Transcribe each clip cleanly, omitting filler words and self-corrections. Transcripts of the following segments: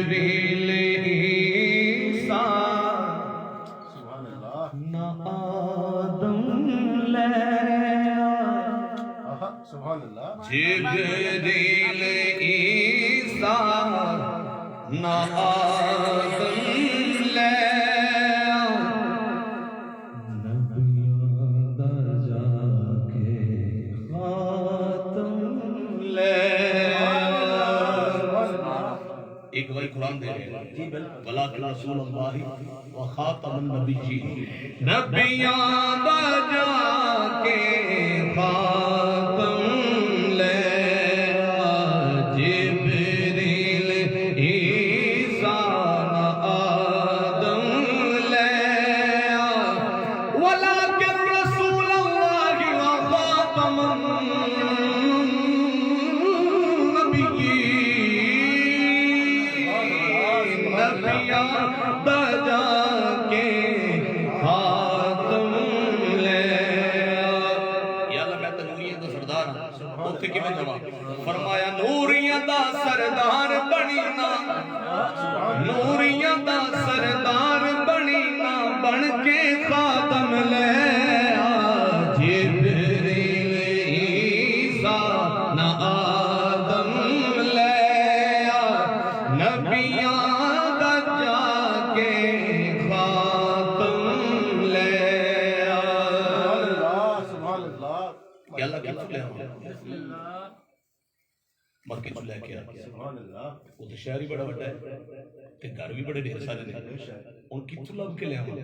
جبریل عیسیٰ نہ آدم لے سبحان اللہ جبریل عیسیٰ نہ آدم لے نبیوں دا جا کے خاتم لے ایک وہی قرآن دے رہے ہیں وَلَٰكِنَّ رَسُولَ اللَّهِ وَخَاتَمَ النَّبِيِّينَ نبیوں دا جا کے خاتم لے جبریل عیسیٰ نہ آدم لے وَلَٰكِنَّ رَسُولَ اللَّهِ وَخَاتَمَ النَّبِيِّينَ نبیوں دا جا کے خاتم لے یا اللہ میں نوریاں دا سردار ہوں اوتھے کی میں جواب فرمایا نوریاں دا سردار بنی نا نوریاں دا سردار بنی نا بن کے خاتم لے جبریل عیسیٰ نہ آدم لے نبیاں دا جا کے خاتم لے سبحان اللہ یا اللہ کیا لے مکے تو لے کے سبحان اللہ وہ تو شہر ہی بڑا بڑا ہے تے گھر بھی بڑے ڈھیر سارے ہیں ان کی تو لب کے لے آؤں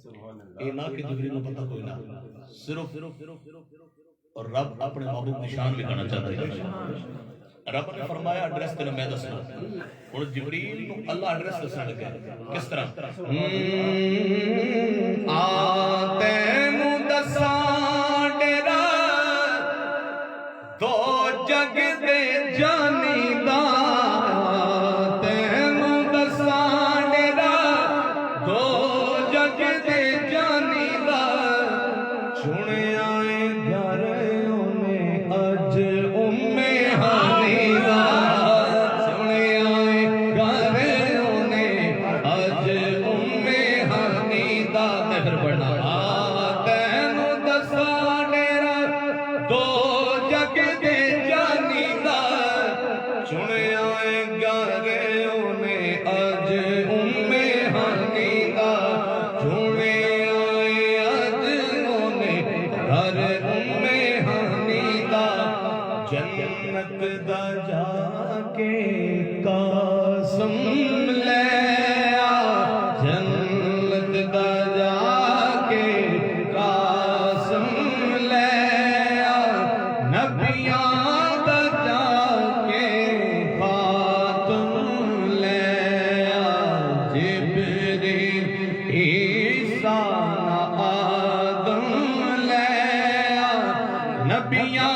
سبحان اللہ اے نہ کہ جبریل کو پتہ کوئی نہ صرف اور رب اپنے محبوب نشان بھی کرنا چاہتا ہے رب نے فرمایا ایڈریس تیرا میں دسنا اور جبریل کو اللہ ایڈریس دسنا لگا کس طرح آتے مدسان ڈیرا دو جگ دے جانی دا تینو دسان ڈیرا دو جگ دے جانی دا چنے آئے گھر انہیں اج ہانی دا چنے آئے گھر انہیں اج ہانی دا پھر پڑھنا تینو دسان ڈیرا دو جگ دے جانی دا چنے آئے گھر انہیں اج ہانی دا چنے آئے اج انہیں گھر ہانی دا جنت دا جا کے قاسم لے جنت دا جا کے قاسم لے نبیاں دا جا کے خاتم لے جبریل عیسیٰ نہ آدم لے نبیاں